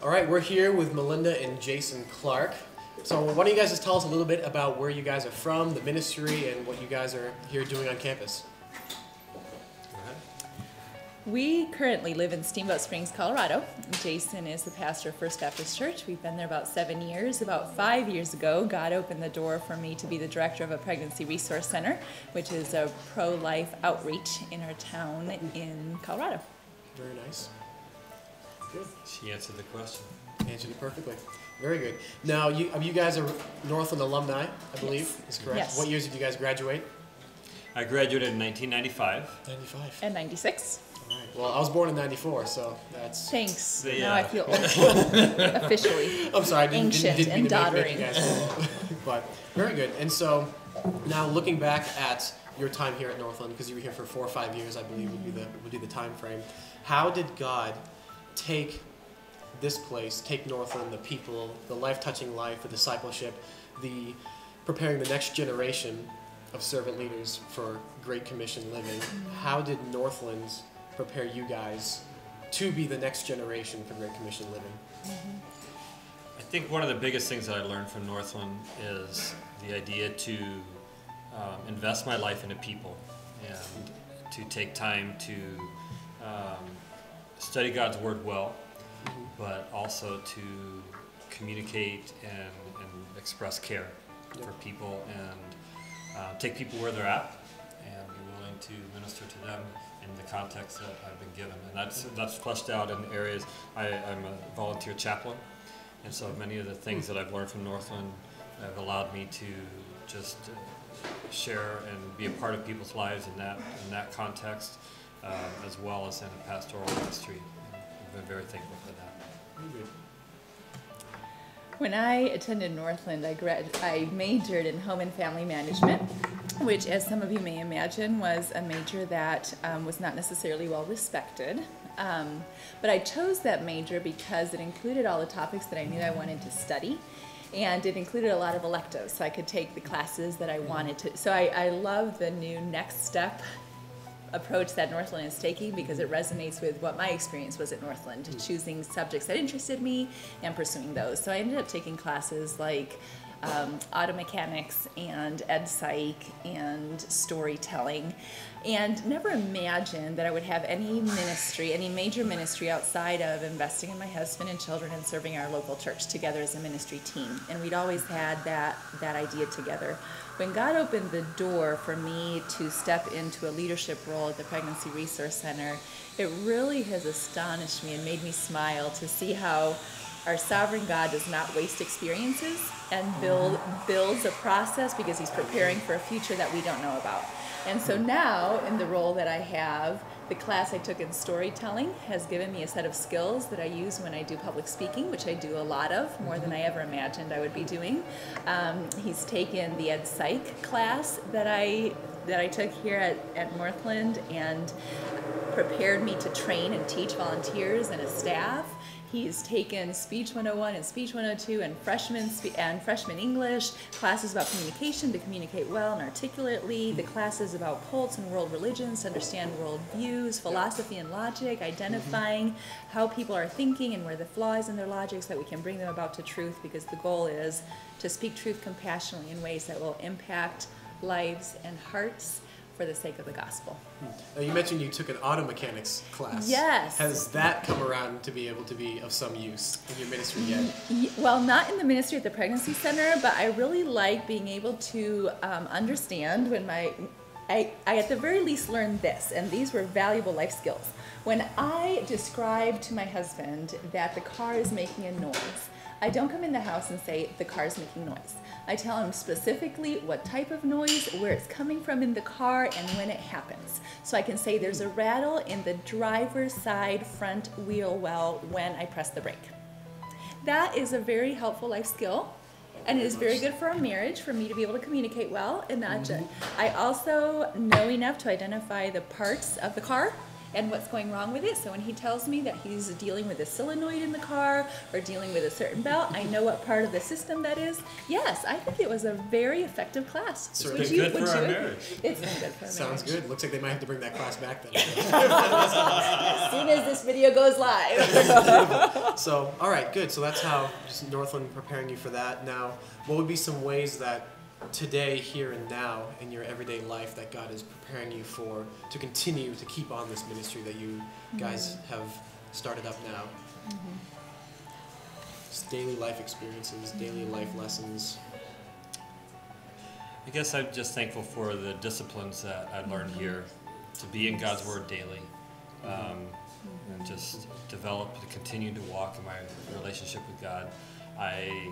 All right, we're here with Melinda and Jason Clark. So why don't you guys just tell us a little bit about where you guys are from, the ministry, and what you guys are here doing on campus? Go ahead. We currently live in Steamboat Springs, Colorado. Jason is the pastor of First Baptist Church. We've been there about 7 years. About 5 years ago, God opened the door for me to be the director of a pregnancy resource center, which is a pro-life outreach in our town in Colorado. Very nice. Good. She answered the question. Answered it perfectly. Very good. Now, you guys are Northland alumni, I believe. Yes. Is correct? Yes. What years did you guys graduate? I graduated in 1995. 95. And 96. All right. Well, I was born in 94, so that's... Thanks. Yeah. Now I feel old. Officially. I'm sorry, I didn't Ancient mean and to make doddering. you guys feel old. But very good. And so, now looking back at your time here at Northland, because you were here for 4 or 5 years, I believe would be the time frame. How did God take this place, take Northland, the people, the life-touching life, the discipleship, the preparing the next generation of servant leaders for Great Commission living? How did Northland prepare you guys to be the next generation for Great Commission living? I think one of the biggest things that I learned from Northland is the idea to invest my life into people and to take time to study God's Word well, but also to communicate and express care for people and take people where they're at and be willing to minister to them in the context that I've been given. And that's fleshed out in areas. I'm a volunteer chaplain, and so many of the things that I've learned from Northland have allowed me to just share and be a part of people's lives in that context, as well as in a pastoral ministry. I've been very thankful for that. When I attended Northland, I majored in home and family management, which, as some of you may imagine, was a major that was not necessarily well respected. But I chose that major because it included all the topics that I knew I wanted to study, and it included a lot of electives, so I could take the classes that I wanted to. So I love the new next step approach that Northland is taking because it resonates with what my experience was at Northland, choosing subjects that interested me and pursuing those. So I ended up taking classes like auto mechanics and ed psych and storytelling, and never imagined that I would have any ministry, any major ministry outside of investing in my husband and children and serving our local church together as a ministry team. And we'd always had that idea together. When God opened the door for me to step into a leadership role at the Pregnancy Resource Center, it really has astonished me and made me smile to see how our sovereign God does not waste experiences and builds a process because he's preparing for a future that we don't know about. And so now, in the role that I have, the class I took in storytelling has given me a set of skills that I use when I do public speaking, which I do a lot of, more than I ever imagined I would be doing. He's taken the ed psych class that I took here at Northland and prepared me to train and teach volunteers and a staff. He's taken Speech 101 and Speech 102 and freshman English, classes about communication to communicate well and articulately, the classes about cults and world religions to understand world views, philosophy and logic, identifying how people are thinking and where the flaws in their logic so that we can bring them about to truth, because the goal is to speak truth compassionately in ways that will impact lives and hearts for the sake of the gospel. Now, you mentioned you took an auto mechanics class. Yes. Has that come around to be able to be of some use in your ministry yet? Well, not in the ministry at the Pregnancy Center, but I really like being able to understand when I at the very least learned this, and these were valuable life skills. When I describe to my husband that the car is making a noise, I don't come in the house and say the car's making noise. I tell him specifically what type of noise, where it's coming from in the car, and when it happens. So I can say there's a rattle in the driver's side front wheel well when I press the brake. That is a very helpful life skill, and it is very good for our marriage, for me to be able to communicate well and not just. I also know enough to identify the parts of the car and what's going wrong with it. So when he tells me that he's dealing with a solenoid in the car or dealing with a certain belt, I know what part of the system that is. Yes, I think it was a very effective class. It's been good for our marriage. It's been good for our Sounds marriage. good. Looks like they might have to bring that class back then. As soon as this video goes live. So, all right, good. So that's how just Northland preparing you for that. Now, what would be some ways that today, here and now, in your everyday life, that God is preparing you for to continue to keep on this ministry that you guys have started up now? Just daily life experiences, daily life lessons. I guess I'm just thankful for the disciplines that I learned here, to be in God's Word daily, and just develop, to continue to walk in my relationship with God. I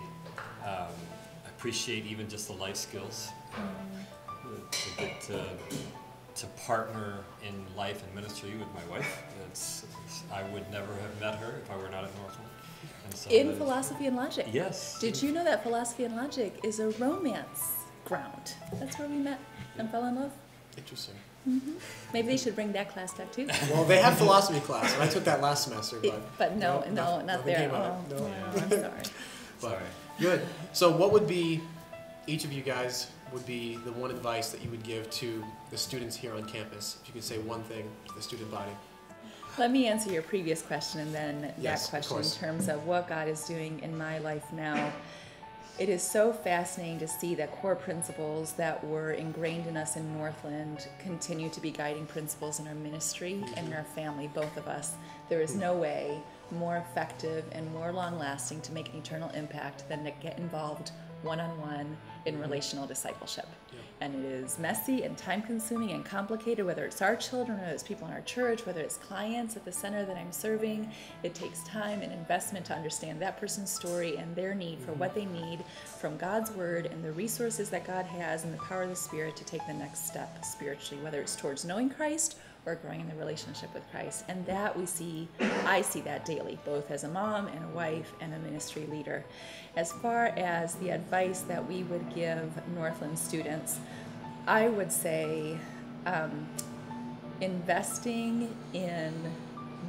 appreciate even just the life skills, to get to partner in life and ministry with my wife. I would never have met her if I were not at Northland. And so In philosophy and logic. Yes. Did you know that philosophy and logic is a romance ground? That's where we met and fell in love. Interesting. Maybe they should bring that class back too. Well, they have philosophy class, and I took that last semester, But no, not nothing there. came of it. Oh, No. no, I'm sorry. But good. So what would be, each of you guys would be the one advice that you would give to the students here on campus? If you could say one thing to the student body. Let me answer your previous question and then Yes, that of question in course. terms of what God is doing in my life now. It is so fascinating to see that core principles that were ingrained in us in Northland continue to be guiding principles in our ministry and in our family, both of us. There is no way more effective and more long-lasting to make an eternal impact than to get involved one-on-one in relational discipleship. And it is messy and time-consuming and complicated, whether it's our children, whether it's people in our church, whether it's clients at the center that I'm serving. It takes time and investment to understand that person's story and their need for what they need from God's Word and the resources that God has and the power of the Spirit to take the next step spiritually, whether it's towards knowing Christ or growing in the relationship with Christ. And that I see that daily, both as a mom and a wife and a ministry leader. As far as the advice that we would give Northland students, I would say investing in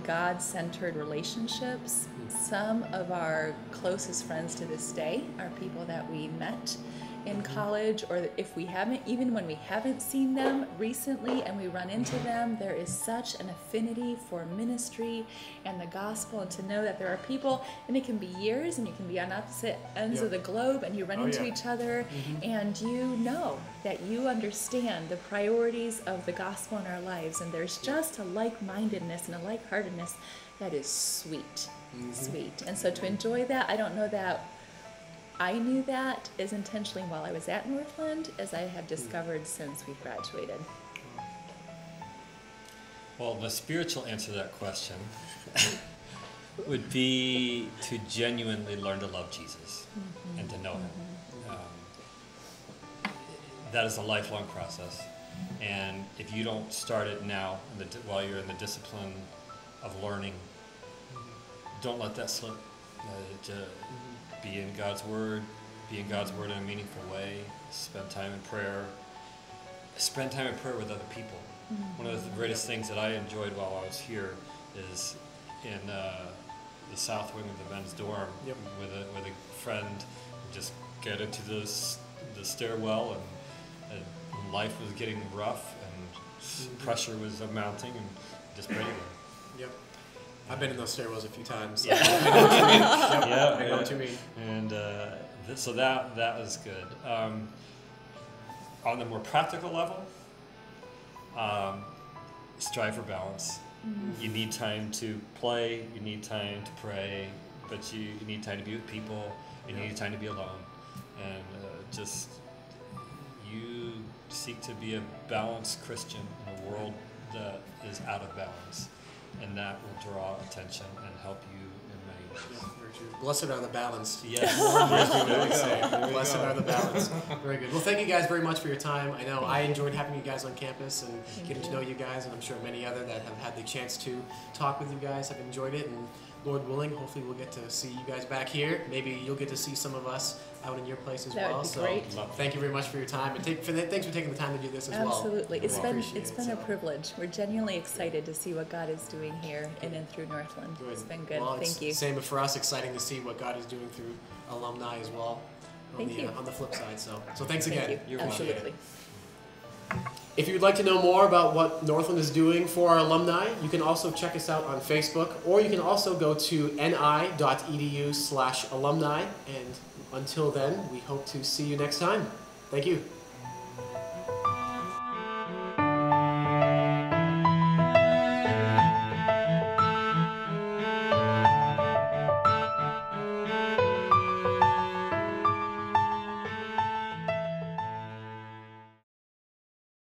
God-centered relationships. Some of our closest friends to this day are people that we met in college, or if we haven't, even when we haven't seen them recently and we run into them, there is such an affinity for ministry and the gospel, and to know that there are people, and it can be years and you can be on opposite ends of the globe, and you run into each other and you know that you understand the priorities of the gospel in our lives, and there's just a like-mindedness and a like-heartedness that is sweet. And so to enjoy that, I don't know that I knew that as intentionally while I was at Northland as I have discovered since we graduated. Well, the spiritual answer to that question would be to genuinely learn to love Jesus and to know Him. That is a lifelong process, and if you don't start it now, while you're in the discipline of learning, don't let that slip. Be in God's Word, in a meaningful way, spend time in prayer with other people. One of the greatest things that I enjoyed while I was here is in the south wing of the men's dorm with a friend. Just get into the stairwell, and life was getting rough and pressure was mounting, and just pray together. Yep. I've been in those stairwells a few times. Yeah. I know what you mean. And so that was good. On the more practical level, strive for balance. You need time to play, you need time to pray, but you need time to be with people, and you need time to be alone. And just you seek to be a balanced Christian in a world that is out of balance. And that will draw attention and help you in many ways. Yeah, very true. Blessed are the balanced. Yes. Blessed are the balanced. Very good. Well, thank you guys very much for your time. I know I enjoyed having you guys on campus and getting to know you guys, and I'm sure many other that have had the chance to talk with you guys have enjoyed it. And Lord willing, hopefully we'll get to see you guys back here. Maybe you'll get to see some of us out in your place as well. That would be great. Thank you very much for your time, and thanks for taking the time to do this as well. Absolutely. It's been a So. privilege. We're genuinely excited to see what God is doing here in and through Northland. Good. It's been good. Well, Thank you. Same for us. Exciting to see what God is doing through Alumni as well. Thank you. On the flip side. So thanks Thank again. you. You're welcome. Absolutely. If you'd like to know more about what Northland is doing for our alumni, you can also check us out on Facebook, or you can also go to ni.edu/alumni. And until then, we hope to see you next time. Thank you.